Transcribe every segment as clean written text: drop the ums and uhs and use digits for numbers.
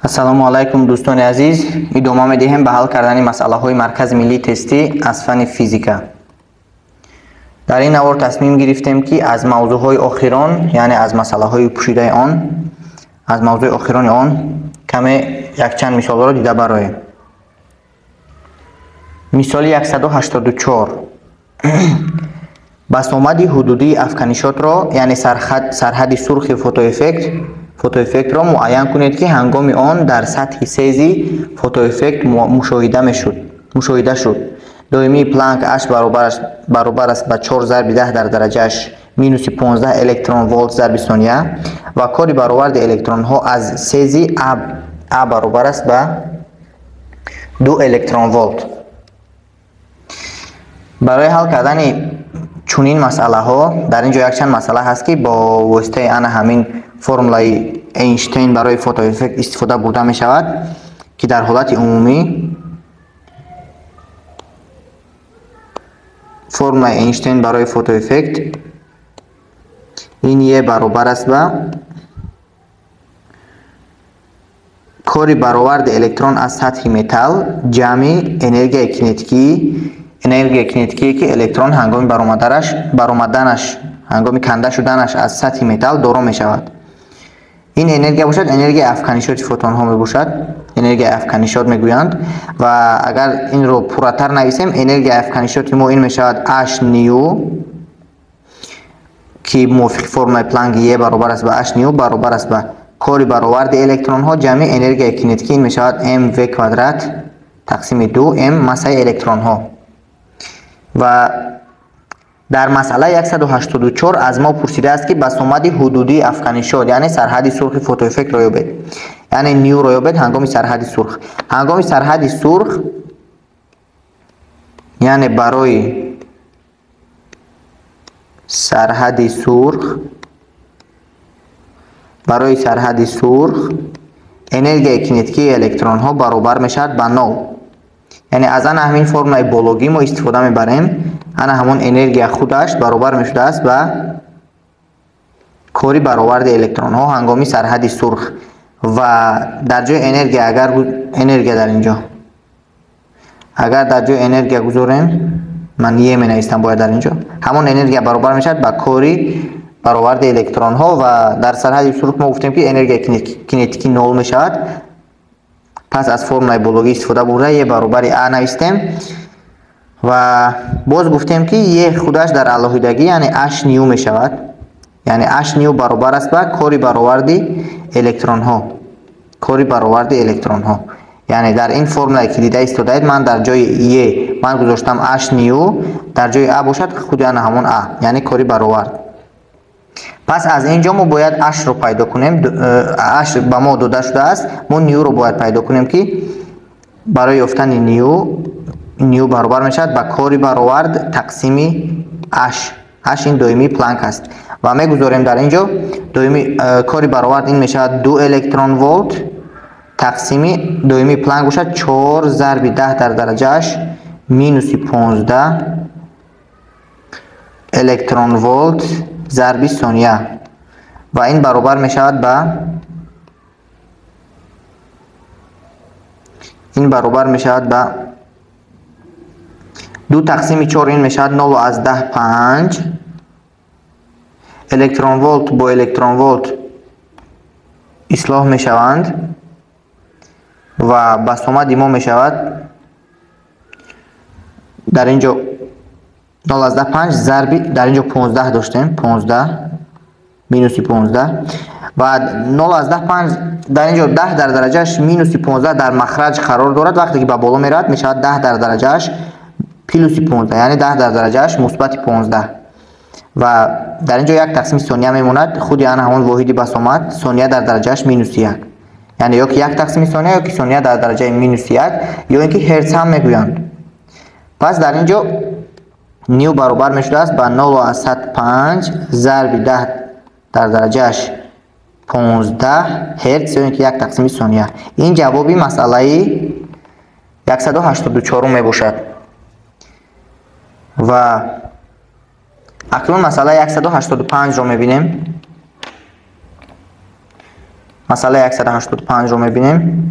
ассалому алайкум дӯстони азиз, идома медиҳем ба ҳал кардани масъалаҳои маркази миллии тестӣ аз фанни физика. дар ин навор тасмим гирифтем ки аз мавзӯъҳои охирон, яъне аз масъалаҳои пӯшидаи он, аз мавзӯи охирони он каме якчанд мисолҳоро дида бароем. мисоли 184. басомади ҳудудии афканишотро, яъне сарҳади сурхи фотоэффектро муайян кунед ки ҳангоми он дар сатҳи сези фотоэффект мушоҳида шуд. доимии Планк H баробар аст ба 4 зарби 10 дар дараҷааш минуси 15 электрон волт зарби сония ва кори бароварди электронҳо аз сези А баробар аст ба 2 электрон волт. барои ҳал кардани чунин масъалаҳо дар ин ҷо якчанд масъала ҳаст ки бо воситаи ана ҳамин формулаи Эйнштейн барои фотоэффект истифода бурда мешавад ки дар ҳолати умумӣ формулаи Эйнштейн барои фотоэффект ин Е баробар аст ба кори бароварди электрон аз сатҳи металл ҷамъи энергияи кинетикие ки электрон ҳангоми баромаданаш ҳангоми канда шуданаш аз сатҳи металл доро мешавад. ин энергия бошад энергияи афканишоти фотонҳо мебошад, энергияи афканишот мегӯянд ва агар инро пурратар нависем энергияи афканишоти мо ин мешавад H ню ки мувофиқи формулаи Планк Е баробар аст ба H ню баробар аст ба кори бароварди электронҳо ҷамъи энергияи кинетикӣ ин мешавад mv квадрат тақсими 2 м массаи электронҳо. ва дар масъалаи 184 аз мо пурсидааст ки басомади ҳудудии афканишот, яъне сарҳади сурхи фотоэффектро ёбед, яъне нюро ёбед ҳангоми сарҳади сурх. ҳангоми сарҳади сурх, яъне барои сарҳади сурх энергияи кинетикии электронҳо баробар мешавад ба 0. яъне аз ана ҳамин формулаи бологӣ мо истифода мебарем. ана ҳамон энергия худаш баробар мешудааст ба кори бароварди электронҳо ҳангоми сарҳади сурх. ва дар ҷои энергия агар дар ҷои энергия гузорем, ман Е менависам бояд дар инҷо, ҳамон энергия баробар мешавад ба кори бароварди электронҳо ва дар сарҳади сурх мо гуфтем ки энергияи кинетикӣ 0 мешавад. пас аз формулаи бологӣ истифода бурда Е баробари А навистем ва боз гуфтем ки Е худаш дар алоҳидагӣ яъне H ню мешавад, яъне H ню баробар аст ба кори бароварди электронҳо. яъне дар ин формулае ки дида истодаед, ман дар ҷои Е ман гузоштам H ню, дар ҷои А бошад худи ана ҳамон А, яъне кори баровард. пас аз ин ҷо мо бояд H-ро пайдо кунем. H ба мо дода шудааст, мо нюро бояд пайдо кунем ки барои ёфтани ню баробар мешавад ба кори баровард тақсими H ин доимии Планк аст ва мегузорем дар ин ҷо кори баровард ин мешавад 2 электрон волт тақсими доимии Планк бошад 4 зарби 10 дар дараҷааш минуси 15 электрон волт зарби сония ва ин баробар мешавад ба 2 тақсими 4 ин мешавад 0.5 электрон волт бо электрон волт ислоҳ мешаванд ва басомади мо мешавад дар ин ҷо 0.5 зарби дар ин ҷо 15 доштем, 15 минуси 15 ва 0.5 дар ин ҷо 10 дар дараҷааш минуси 15 дар махраҷ қарор дорад. вақте ки ба боло меравад мешавад 10 дар дараҷааш плюси 15, яъне 10 дар дараҷааш мусбати 15 ва дар ин ҷо 1 тақсими сония мемонад, худи ана ҳамон воҳиди басомат, сония дар дараҷааш минуси 1, яъне ё ки 1 тақсими сония ё ки сония дар дараҷаи минуси 1 ё ин ки ҳерц ҳам мегӯянд. пас дар ин ҷо ню баробар мешудааст ба 0.5 зарби 10 дар дараҷааш 15 ҳерц ё ин ки 1 тақсими сония. ин ҷавоби масъалаи 184 мебошад. ва акнун масъалаи 185 ро мебинем. مسئله 185 رو میبینیم.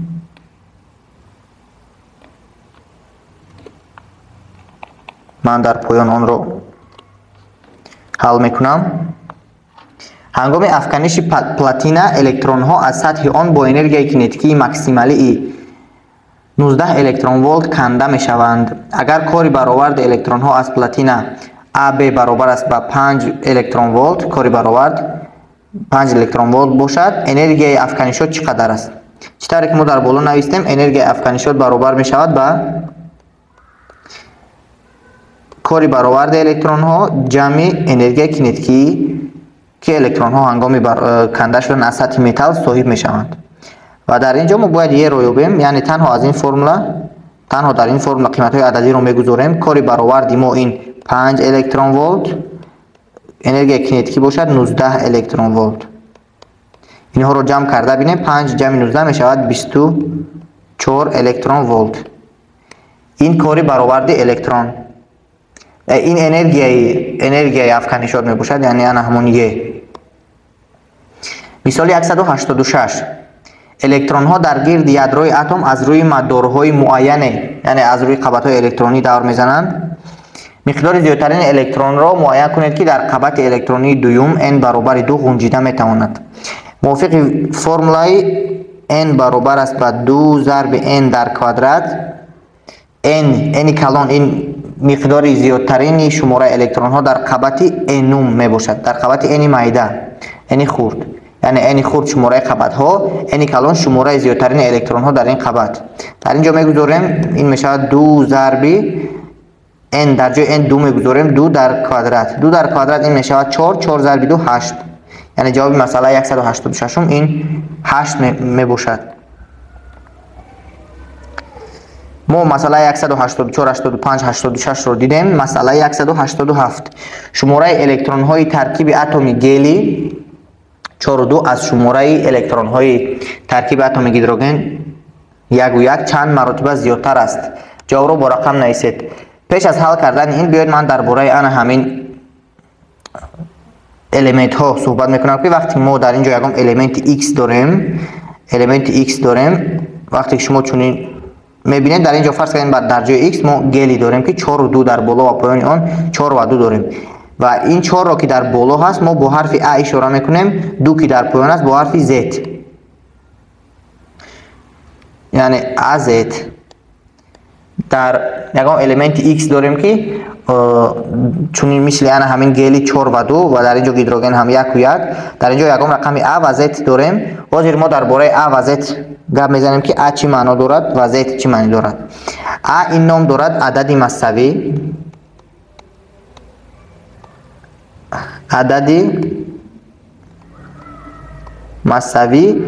من در پایان آن رو حل میکنم. هنگام افکنش پلاتینا الکترون ها از سطح آن با انرژی کینتیکی ماکسیمالی 19 الکترون ولت کنده می شوند. اگر کاری برآورد الکترون ها از پلاتینا AB برابر است با 5 الکترون ولت، کاری برآورد 5 الکترون ولت باشد، انرژی افکنشات چقدر است؟ چطوری که ما در بالا نوشتیم انرژی افکنشات برابر می شود با کاری برآورد الکترون ها جمع انرژی کینتیکی که الکترون ها هنگامی کنده شدن از سطح متال صاحب می شوند. و در اینجا ما باید یه رو یابیم، یعنی تنها از این فرمولا، تنها در این فرمولا قیمت های عددی رو میگذاریم. کاری برآوردی ما این 5 الکترون ولت، انرژی کینتیکی باشد 19 الکترون ولت. اینها رو جمع کرده بینیم، 5 جمع 19 می شود 24 الکترون ولت. این کاری برآورد الکترون، این انرژی افکنشات می باشد، یعنی انا همون یه. مثال 186 الکترون ها در گرد یادروی اتم از روی مدارهای معینه، یعنی از روی قبض های الکترونی دور میزنند. مقدار زیادترین الکترون را معین کنید که در قبض الکترونی دوم n برابر 2 گنجیده میتواند. موافق فرمولای n برابر است با 2 ضرب n در کوادرات. n کلان این مقدار زیادترین شماره الکترون ها در قبض نم می باشد، در قبض n مایده، n خرد، یعنی n خرد شماره قبض ها، n کلان شماره زیادترین الکترون ها در این قبض. در اینجا میگذاریم این میشه 2 ضرب n، در جای n 2 میگذاریم 2 در کوادرات، 2 در کوادرات این میشه 4، 4 ضرب 2 8، یعنی جواب مسئله 186 این 8 می باشد. ما مسئله 184 85 86 رو دیدیم. مسئله 187 شماره الکترون های ترکیب اتمی گلی 4 و 2 از شماره الکترون های ترکیب اتم هیدروژن 1 و 1 چند مرتبه زیادتر است؟ جواب رو با رقم نویسید. پیش از حل کردن این بیاید من درباره همین الیمنت ها صحبت میکنم که وقتی ما در اینجا یکم الیمنت x داریم، وقتی شما چنین میبینید در اینجا فرض کنید در جای x ما گلی داریم که 4 و 2 در بالا و پایین آن 4 و 2 داریم و این 4 را که در بالا هست ما با حرف a اشاره میکنیم، 2 که در پایین است با حرف z، یعنی az. در یکم الیمنت x داریم که چون مثل همین گلی 4 و 2 و در اینجا هیدروژن هم 1 و 1، در اینجا یکم رقم a و z داریم. حاضر ما درباره a و z گپ میزنیم که a چی معنا دارد و z چی معنی دارد. a این نام دارد عددی مساوی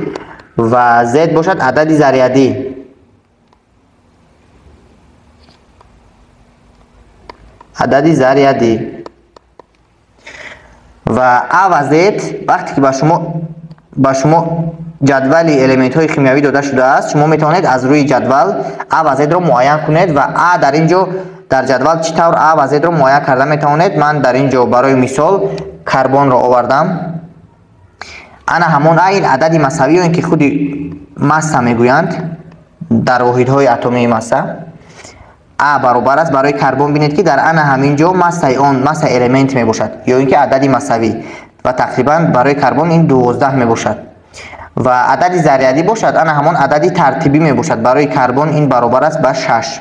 و z باشد عددی ذریعی. و a و z وقتی که با شما جدول الیمنت های شیمیایی داده شده است، شما میتونید از روی جدول a و z رو معین کنید و a در اینجا در جدول چطور a و z رو معین کرده میتونید. من در اینجا برای مثال کربن رو آوردم. انا همون این عددی مساوی این که خودی ماسه میگویند در واحدهای اتمی ماسه. a برابر است برای کربن بینید که در انا همینجا ماسه الیمنت می باشد یا اینکه عددی مساوی و تقریبا برای کربن این 12 می باشد و عددی ذریعی باشد انا همون عددی ترتیبی می باشد. برای کربن این برابر است با 6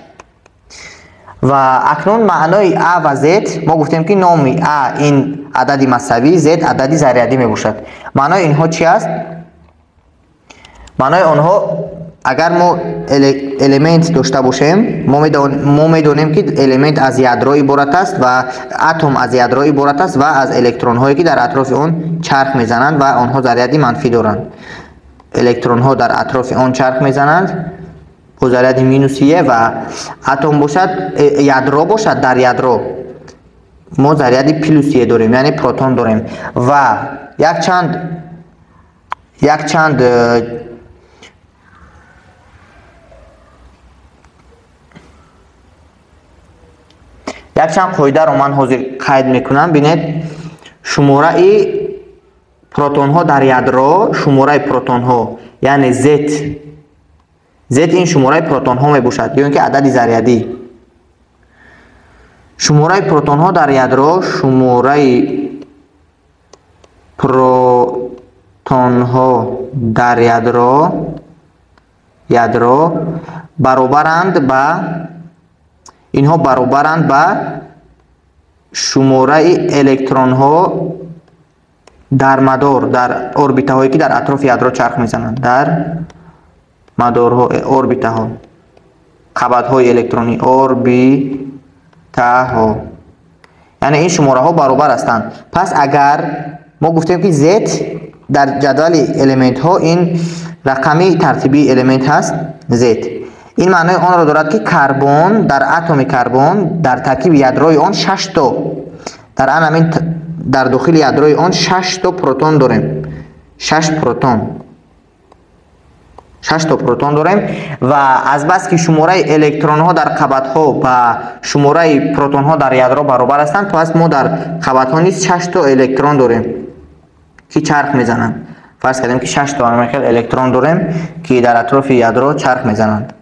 و اکنون معنای a و z ما گفتیم که نام a این عددی مساوی، z عددی ذریعی می باشد. معنای اینها چی است؟ معنای آنها اگر ما الیمنت داشته باشیم ما میدونیم که الیمنت از یادرو عبارت است و اتم از یادرو عبارت است و از الکترون هایی که در اطراف آن چرخ میزنند و آنها ذریعی منفی دارند. الکترون ها در اطراف آن چرخ میزنند با ذریعی مینوسیه و اتم باشد یادرو باشد، در یادرو ما ذریعی پلوسیه داریم یعنی پروتون داریم و یک چند قاعده رو من حاضر قید میکنم. ببینید شماره پروتون ها در یادرو شماره پروتون ها یعنی Z این شماره پروتون ها می باشد یا اینکه عدد ذریعی. شماره پروتون ها در یادرو شماره پروتون ها در یادرو برابرند با اینها برابرند با شماره الکترون ها در مدار در اوربیته هایی که در اطراف یادرو چرخ میزنند در مدارها اوربیته ها قبض های الکترونی اوربیته ها یعنی این شماره ها برابر هستند. پس اگر ما گفتیم که Z در جدول الیمنت ها این رقمی ترتیبی الیمنت هست Z این معنی آن را دارد که کربن در اتم کربن در ترکیب یادروی آن 6 تا در داخل یادروی آن 6 تا پروتون داریم 6 تا پروتون داریم و از بس که شماره الکترون ها در قبض ها و شماره پروتون ها در یادرو برابر هستند پس ما در قبض ها نیز 6 تا الکترون داریم که چرخ میزنند. فرض کردیم که 6 تا الکترون داریم که در اطراف یادرو چرخ میزنند.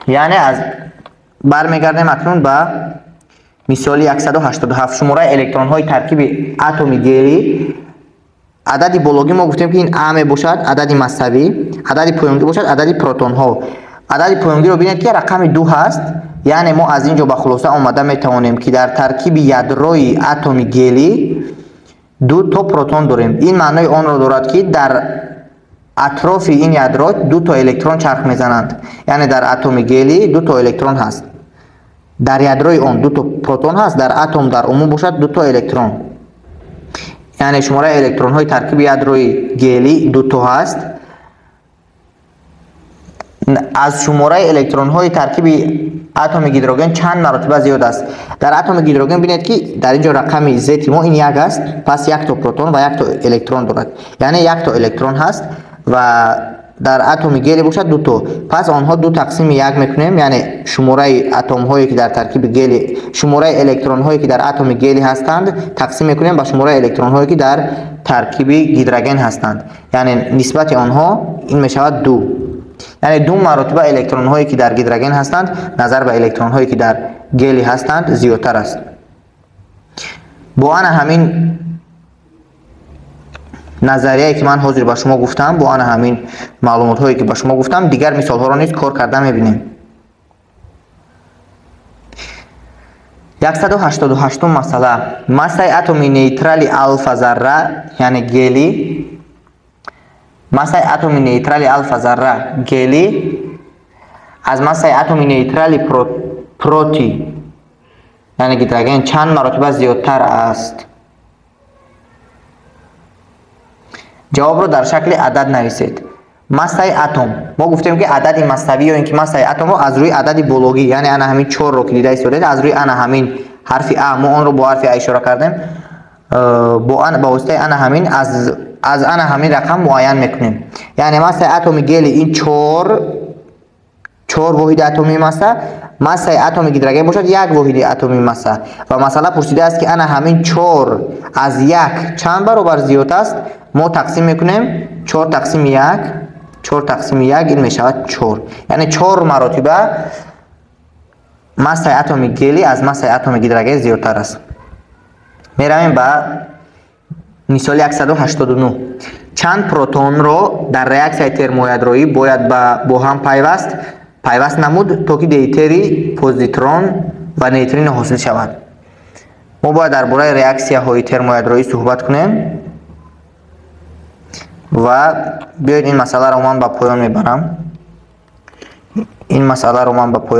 یعنی از برمیگردیم اکنون به مثال 187 شماره الکترون های ترکیب اتم گلی. عدد بلوغی ما گفتیم که این ا باشد عدد مساوی، عدد پایانگی باشد عدد پروتون ها. عدد پایانگی رو ببینید که رقم 2 هست یعنی ما از اینجا به خلاصه آمده می توانیم که در ترکیب یادروی اتم گلی 2 تا پروتون داریم. این معنی آن را دارد که در اطراف این یادرو 2 تا الکترون چرخ میزنند یعنی در اتم گلی 2 تا الکترون هست در یادروی آن 2 تا پروتون هست در اتم در عموم باشد 2 تا الکترون یعنی شماره الکترون های ترکیب یادروی گلی 2 تا هست. از شماره الکترون های ترکیب اتم هیدروژن چند مرتبه زیاد است. در اتم هیدروژن ببینید که در اینجا رقم Z ما این 1 است پس 1 تا پروتون و 1 تا الکترون دارد یعنی 1 تا الکترون هست و در اتم گلی باشد 2 تا پس آنها 2 تقسیم 1 میکنیم یعنی شماره اتم هایی که در ترکیب گلی شماره الکترون هایی که در اتم گلی هستند تقسیم میکنیم با شماره الکترون هایی که در ترکیب هیدروژن هستند یعنی نسبت آنها این میشود 2 یعنی 2 مرتبه الکترون هایی که در هیدروژن هستند نظر به الکترون هایی که در گلی هستند زیادتر است. با آن همین نظریه‌ای که من حاضر با شما گفتم با آن همین معلومات هایی که با شما گفتم دیگر مثال ها را نیز کار کرده میبینیم. 188 مسئله مسای اتم نیترال الفا ذره یعنی گلی مسای اتم نیترال الفا ذره گلی از مسای اتم نیترال پروتی یعنی هیدروژن چند مرتبه زیادتر است. جواب رو در شکل عدد نویسید. مسای اتم ما گفتیم که عدد مساوی یا اینکه مسای اتم رو از روی عدد بلوغی یعنی انا همین 4 رو که دیده استفاده از روی انا همین حرف ا ما اون رو با حرف ا اشاره کردیم با واسطه انا همین از انا همین رقم معین میکنیم یعنی مسای اتم گلی این 4 واحد اتمی ماسه مسای اتم هیدروژن باشد 1 واحد اتمی ماسه و مثلا پرسیده است که انا همین 4 از 1 چند برابر زیاد است ما تقسیم میکنیم 4 تقسیم 1 این میشود 4 یعنی 4 مرتبه مسای اتم گلی از مسای اتم هیدروژن زیادتر است. میرویم به مثال 189 چند پروتون رو در ریاکسیون ترمویادرویی باید با هم پیوست نمود تا که دیتری پوزیترون و نیترین حاصل شود. ما باید درباره ریاکسیون های ترمویادرویی صحبت کنیم و بیاید این مسئله رو من به پایان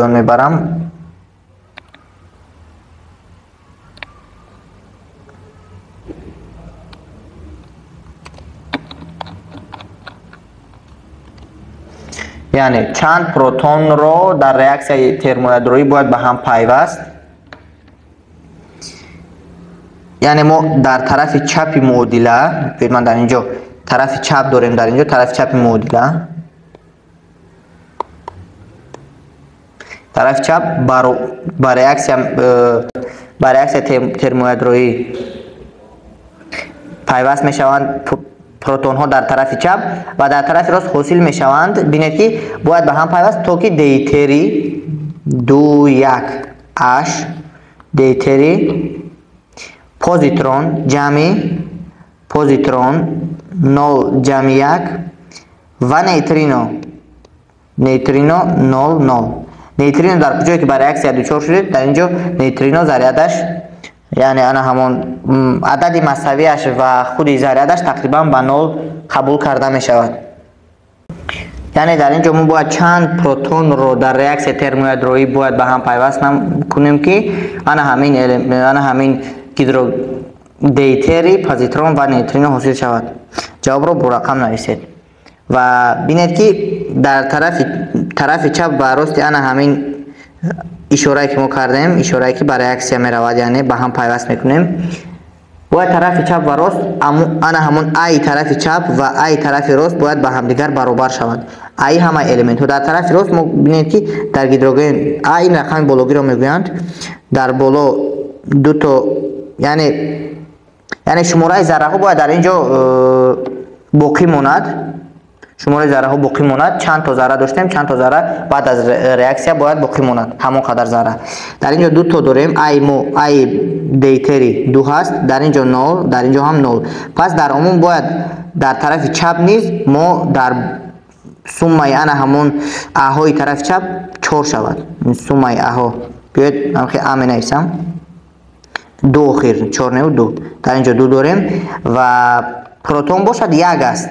میبرم. یعنی چند پروتون رو در ریاکسیون ترمویادرویی باید به هم پیوست یعنی ما در طرف چپ معادله من در اینجا طرف چپ داریم در اینجا طرف چپ معادله طرف چپ بر ریاکسیون برعکس ترمویدرویی پیوست می شوند پروتون ها در طرف چپ و در طرف راست حاصل می شوند. بینید که باید به هم پیوست تا که دیتری 2 1 اش دیتری پوزیترون جمعی پوزیترون 0 جمع 1 و نیترینو 0 0. نیترینو در کجایی که برعکس دچار شدید در اینجا نیترینو ذریعش یعنی انا همون عدد مساویش و خود ذریعش تقریبا به 0 قبول کرده می شود. یعنی در اینجا ما باید چند پروتون رو در ریاکس ترمویدرویی باید به هم پیوست کنیم که انا همین هیدرو دیتری پوزیترون و نیترینو حاصل شود. جواب رو با رقم نویسید و بینید که در طرف چپ و راست انا همین اشاره که ما کردیم اشاره که برعکس می رود یعنی به هم پیوست میکنیم و طرف چپ و راست انا همون ای طرف چپ و ای طرف راست باید به هم دیگر برابر شود. ای همه الیمنت و در طرف راست ما بینید که در هیدروژن ای این رقم بالوگی رو میگویند در بالا دو تا یعنی شماره ذره ها باید در اینجا باقی ماند. شماره ذره ها باقی ماند. چند تا ذره داشتیم چند تا ذره بعد از ریاکسیا باید باقی ماند همون قدر ذره. در اینجا دو تا داریم ای دیتری 2 هست در اینجا 0 در اینجا هم 0. پس در عموم باید در طرف چپ نیز ما در سومه انا همون اهای طرف چپ 4 شود. سومه اها بیاید من خیلی امن نیستم 2 خیر 4 نه 2 در اینجا 2 داریم و پروتون باشد 1 است.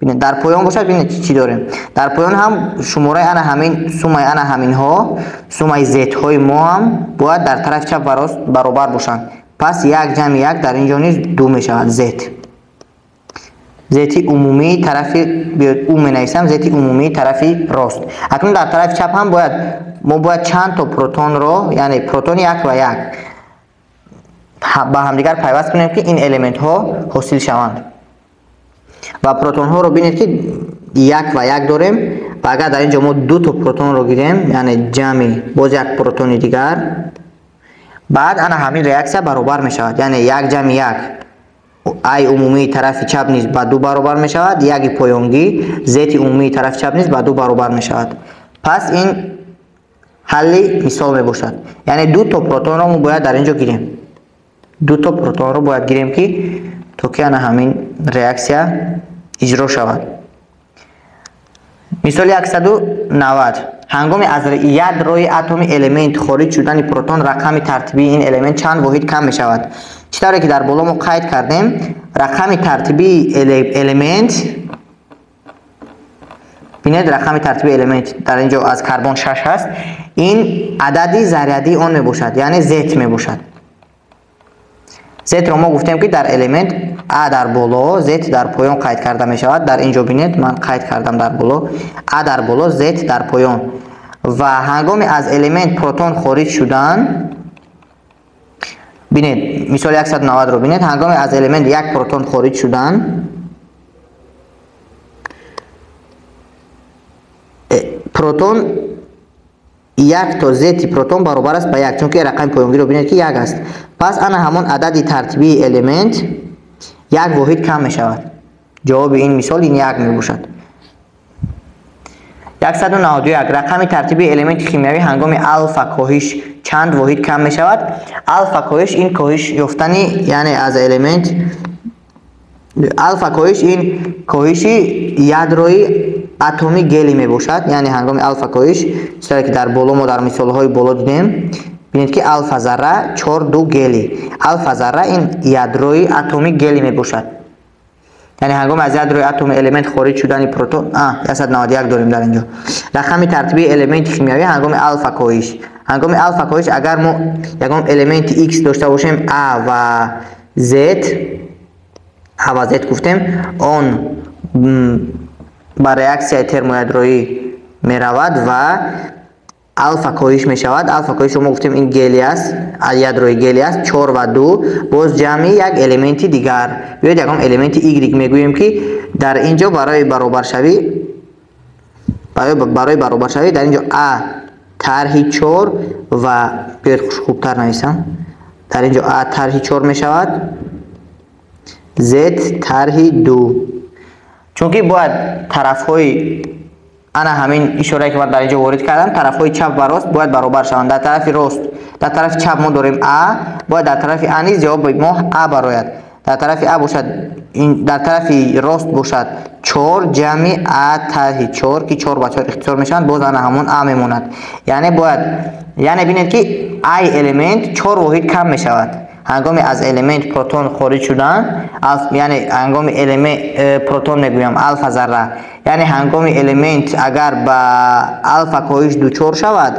ببینید در پایان باشد ببینید چی داریم. در پایان هم شماره انا همین سومه انا همین ها سومه زد های ما هم باید در طرف چپ و راست برابر باشند. پس 1 جمع 1 در اینجا نیز 2 می شود. زیتی عمومی طرف بیاد می نویسم زیتی عمومی طرفی راست. اکنون در طرف چپ هم باید چند تا پروتون رو یعنی پروتون 1 و 1 با هم دیگر پیوست کنیم که این الیمنت ها حاصل شوند. و پروتون ها رو بینید که 1 و 1 داریم و اگر در اینجا ما 2 تا پروتون رو گیریم یعنی جمع باز یک پروتون دیگر بعد انا همین ریاکسیا برابر می شود. یعنی 1 جمع 1 ای عمومی طرف چپ نیز با 2 برابر می شود. یک پایانگی زیت عمومی طرف چپ نیز با 2 برابر می شود. پس این حل مثال می باشد. یعنی 2 تا پروتون رو ما باید در اینجا گیریم. 2 تا پروتون رو باید گیریم که تا که انا همین ریاکسیا اجرا شود. مثال 190 هنگام از یادروی اتمی الیمنت خارج شدن پروتون رقم ترتیبی این الیمنت چند واحد کم می شود. چطوری که در بالا ما قید کردیم رقم ترتیبی الیمنت ببینید رقم ترتیبی الیمنت در اینجا از کربن 6 هست. این عددی ذریعی آن می باشد یعنی زیت می باشد. زیت رو ما گفتیم که در الیمنت ا در بالا زیت در پایان قید کرده می شود. در اینجا ببینید من قید کردم در بالا ا در بالا زیت در پایان و هنگام از الیمنت پروتون خارج شدن ببینید مثال 190 رو ببینید هنگام از الیمنت یک پروتون خارج شدن پروتون 1 تا زیت پروتون برابر است به 1 چون که رقم پایانگی رو ببینید که 1 است. پس انا همون عدد ترتیبی الیمنت 1 واحد کم می شود. جواب این مثال این 1 می باشد. 191 رقم ترتیبی الیمنت شیمیایی هنگام الفا کاهش چند واحد کم می شود. الفا کاهش این کاهش یافتنی یعنی از الیمنت الفا کاهش این کاهشی یادروی اتمی گلی می باشد. یعنی هنگام الفا کاهش چطوری که در بالا ما در مثال های بالا دیدیم ببینید که الفا ذره 4 2 گلی الفا ذره این یادروی اتمی گلی می باشد. یعنی هنگام از یادروی اتم الیمنت خارج شدن پروتون 191 داریم در اینجا رقم ترتیبی الیمنت شیمیایی هنگام الفا کاهش اگر ما یگان الیمنت X داشته باشیم A و Z گفتیم آن با ریاکسیای ترمویدرویی می رود و الفا کاهش می شود. الفا کاهش رو ما گفتیم این گلی است یادروی گلی است 4 و 2 باز جمع یک الیمنت دیگر بیاید یکم الیمنت Y میگوییم که در اینجا برای برابر شوی در اینجا A طرح 4 و بیاید خوبتر نویسم در اینجا A طرح 4 می شود، Z طرح 2. چون که باید طرف های انا همین اشاره که من در اینجا وارد کردم، طرف های چپ و راست باید برابر شوند. در طرف راست، در طرف چپ ما داریم A، باید در طرف A نیز جواب ما A براید. در طرف A باشد این، در طرف راست باشد 4 جمع A طرح 4 که 4 با 4 اختصار میشن، باز انا همون A میموند. یعنی باید، یعنی ببینید که I element 4 واحد کم میشود هنگامی از element پروتون خارج شدن، یعنی هنگامی element پروتون میگویم الفا ذره، یعنی هنگامی element اگر با الفا کاهش دچار شود،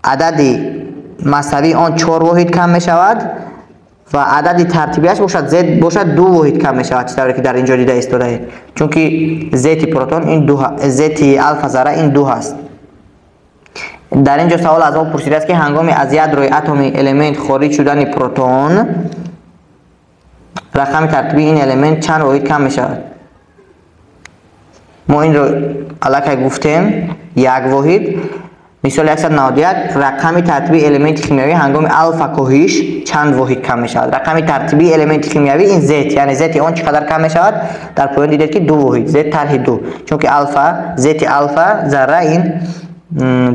عدد مساوی آن 4 واحد کم می شود و عدد ترتیبیش باشد Z باشد 2 واحد کم می شود، چطوری که در اینجا دیده ایستاده، چون که Z پروتون این 2، Z الفا ذره این 2 هست. در اینجا سوال از ما پرسیده است که هنگامی از یادروی اتمی element خارج شدن پروتون، رقم ترتیبی این element چند واحد کم می شود؟ ما این رو الکی گفتیم 1 واحد. مثال 191 رقم ترتیبی element کیمیایی هنگام الفا کاهش چند واحد کم می شود؟ رقم ترتیبی element کیمیایی این Z، یعنی Z اون چقدر کم می شود؟ در پایان دیدید که 2 واحد، Z طرح 2، چون که الفا Z الفا ذره این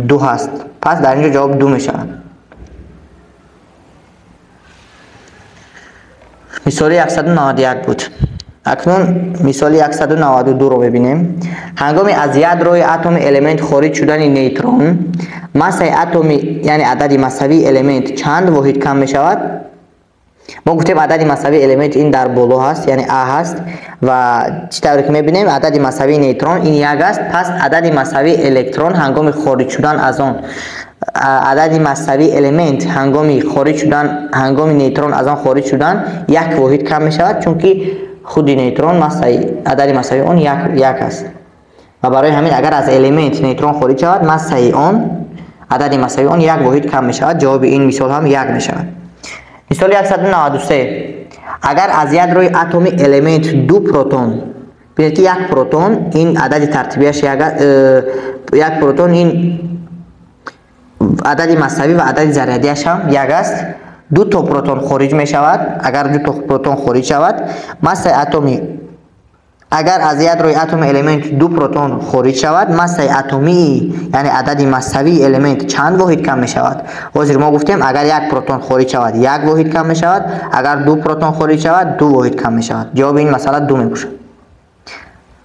2 هست، پس در اینجا جواب 2 می شود. مثال 191 بود. اکنون مثال 192 رو ببینیم. هنگامی از یادروی اتم element خارج شدن نیوترون، ماسه اتمی یعنی عدد مساوی element چند واحد کم می شود؟ ما گفتیم عدد مساوی element این در بالا هست، یعنی A هست و چطوری که میبینیم عدد مساوی نیوترون این 1 است، پس عدد مساوی الکترون هنگامی خارج شدن از آن، عدد مساوی element هنگامی خارج شدن، هنگامی نیوترون از آن خارج شدن 1 واحد کم می شود، چون که خود نیوترون عدد مساوی اون 1 است و برای همین اگر از element نیوترون خارج شود، مساوی اون عدد مساوی اون 1 واحد کم می شود. جواب این مثال هم 1 می شود. مثال 193 اگر از یادروی اتمی element 2 پروتون، ببینید که 1 پروتون این عدد ترتیبیش 1 پروتون این عدد مساوی و عدد ذره‌ایش هم 1 است، 2 تا پروتون خارج می شود. اگر 2 تا پروتون خارج شود، ماسه اتمی، اگر از یادروی اتم element 2 پروتون خارج شود، ماسه اتمی یعنی عدد مساوی element چند واحد کم می شود؟ حاضر ما گفتیم اگر 1 پروتون خارج شود 1 واحد کم می شود، اگر 2 پروتون خارج شود 2 واحد کم می شود. جواب این مسئله 2 می باشد.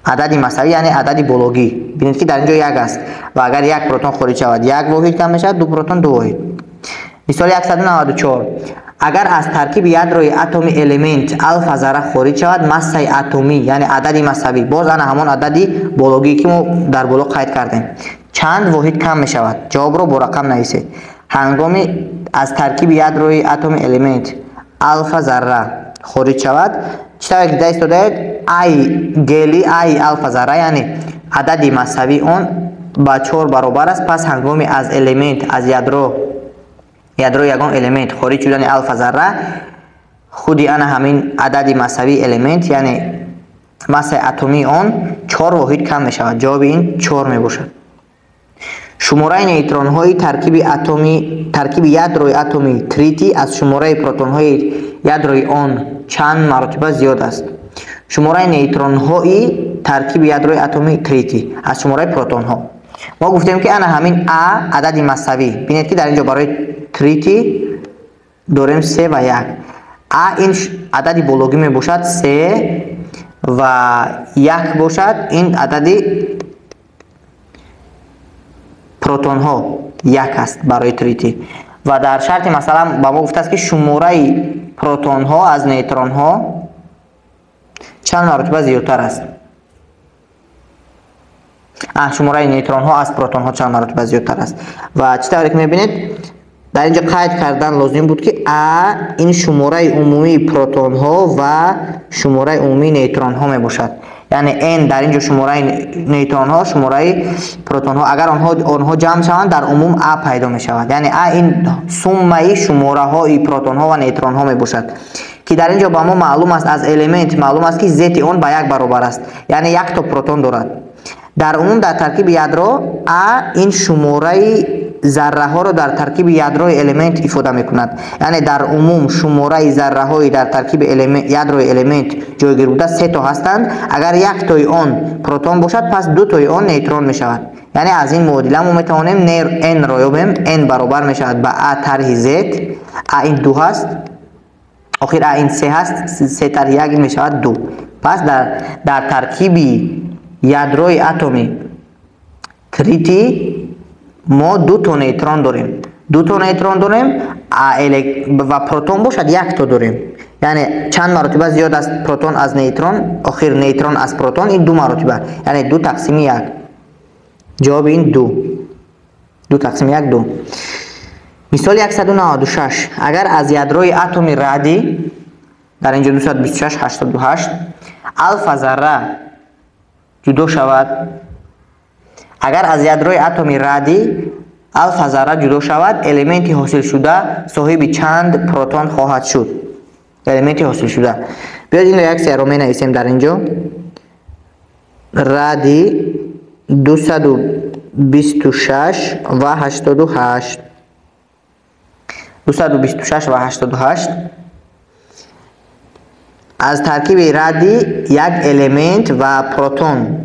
عدد مساوی یعنی عدد بلوغی، ببینید که در اینجا 1 است و اگر 1 پروتون خارج شود 1 واحد کم می شود، 2 پروتون 2 واحد. مثال 194 اگر از ترکیب یادروی اتمی element الفا ذره خارج شود، ماسه اتمی یعنی عدد مساوی، باز انا همون عدد بلوغی که ما در بالا قید کردیم، چند واحد کم می شود؟ جواب رو با رقم نویسید. هنگامی از ترکیب یادروی اتمی element الفا ذره خارج شود، چطور که دست داده I گلی I الفا ذره یعنی عدد مساوی اون با 4 برابر است، پس هنگامی از element از یادروی یگان element خارج شدن الفا ذره، خودی انا همین عدد مساوی element یعنی ماسه اتمی اون 4 واحد کم می شود. جواب این 4 می باشد. شماره نیوترون های ترکیب یادروی اتمی تریتی از شماره پروتون های یادروی آن چند مرتبه زیاد است؟ شماره نیوترون های ترکیب یادروی اتمی تریتی از شماره پروتون ها، ما گفتیم که انا همین A عدد مساوی، ببینید که در اینجا برای تریتی داریم 3 و 1. A این عدد بلوغی می باشد 3 و 1 باشد این عدد پروتون ها 1 است برای تریتی و در شرط مثلا با ما گفته است که شماره پروتون ها از نیوترون ها چند مرتبه زیادتر است. شماره نیوترون ها از پروتون ها چند مرتبه زیادتر است و چطوری که میبینید در اینجا قید کردن لازم بود که A این شماره عمومی پروتون ها و شماره عمومی نیوترون ها می باشد، یعنی N در اینجا شماره نیوترون ها، شماره پروتون ها، اگر آنها جمع شوند در عموم A پیدا می شود، یعنی A این سومه شماره های پروتون ها و نیوترون ها می باشد که در اینجا با ما معلوم است از element معلوم است که Z اون با 1 برابر است، یعنی 1 تا پروتون دارد. در عموم در ترکیب یادرو A این شماره ذره ها رو در ترکیب یادروی الیمنت ifade میکند. یعنی در عموم شماره ذره های در ترکیب یادروی الیمنت جایگیر بوده 3 تا هستند. اگر یک تای آن پروتون باشد پس 2 تای آن نیوترون می شود. یعنی از این معادله ما میتوانیم n را یابیم. n برابر می شود به a طرح z. a این 2 هست، آخر a این 3 هست، 3 طرح 1 می شود 2. پس در ترکیب یادروی اتمی تریتی ما 2 تا نیوترون داریم. 2 تا نیوترون داریم و پروتون باشد 1 تا داریم. یعنی چند مرتبه زیاد است پروتون از نیوترون، آخر نیوترون از پروتون، این 2 مرتبه، یعنی 2 تقسیم 1. جواب این 2 تقسیم 1 2. مثال 196. اگر از یادروی اتمی رادی در اینجا 226 88 الفا ذره جدا شود، اگر از یادروی اتمی رادی الفا ذره جدا شود، الیمنتی حاصل شده صاحب چند پروتون خواهد شد؟ الیمنتی حاصل شده. بیاید این یک سری رو می نویسیم در اینجا. رادی 226 و 88 226 و 88 از ترکیب رادی یک الیمنت و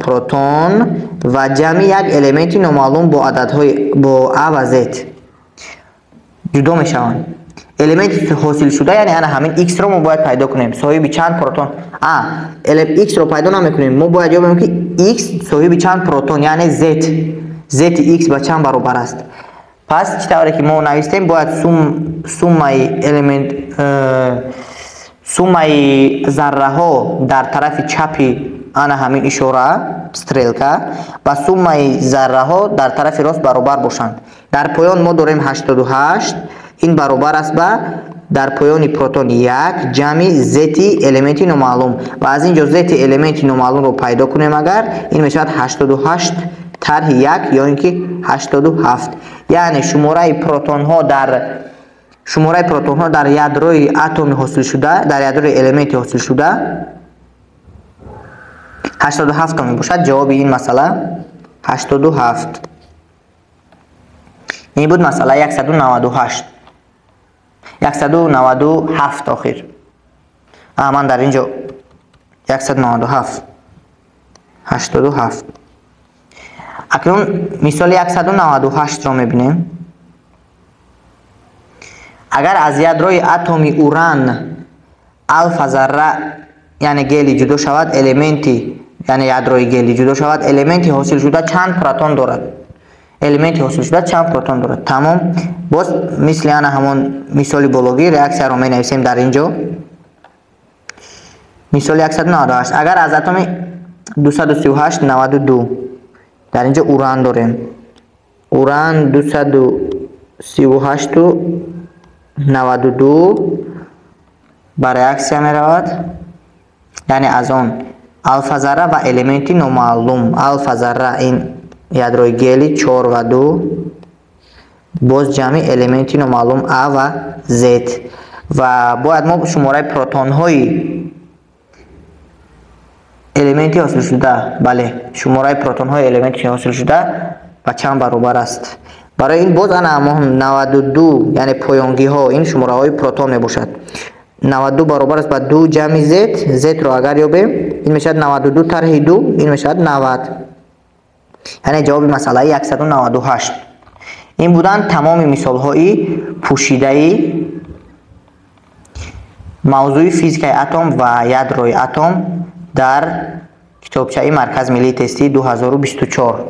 پروتون و جمع یک الیمنتی نامعلوم با عددهای با a و z جدا می شوند. الیمنت حاصل شده یعنی همین x رو ما باید پیدا کنیم صاحب چند پروتون. x رو پیدا نمیکنیم، ما باید یابیم که x صاحب چند پروتون یعنی z x با چند برابر است. پس چه طوری که ما نوشتیم باید سومای ذره ها در طرف چپی همین اشاره ستریلکا و سومای ذره ها در طرف راست برابر باشند. در پایان ما داریم 88، این برابر است به در پایان پروتون 1 جمع زتی الیمنتی نامعلوم و از اینجا زتی الیمنتی نامعلوم رو پیدا کنیم. اگر این میشود 88 طرح 1 یا اینکه 87. یعنی شماره پروتون ها در یادروی اتم حاصل شده، در یادروی الیمنت حاصل شده 87 می باشد. جواب این مسئله 87. این بود مسئله 197 آخر. من در اینجا 197 87. اکنون مثال 198 رو میبینیم. اگر از یادروی اتمی اوران الفا ذره یعنی گلی جدا شود، الیمنتی یعنی یادروی گلی جدا شود، الیمنتی حاصل شده چند پروتون دارد؟ تمام. باز مثل همون مثال بلوگی ریاکسیون رو می نویسیم در اینجا. مثال 198. اگر از اتم 238 92 در اینجا اوران داریم، اوران 238 و 92 برای ریاکسیون می رود، یعنی از آن الفا ذره و الیمنتی نامعلوم. الفا ذره این یادروی گلی 4 و 2 باز جمع الیمنتی نامعلوم a و z و باید ما شماره پروتون های الیمنتی حاصل شده، بله شماره پروتون های الیمنتی حاصل شده و چند برابر است. برای این باز هم 92 یعنی پایانگی ها این شماره های پروتون می باشد. 92 برابر است با 2 جمع z رو اگر یابیم این میشد 92 طرح 2 این میشد 90. یعنی جواب مسئله 198. این بودن تمام مثال های پوشیده موضوع فیزیک اتم و یادروی اتم در کتابچه مرکز ملی تستی 2024.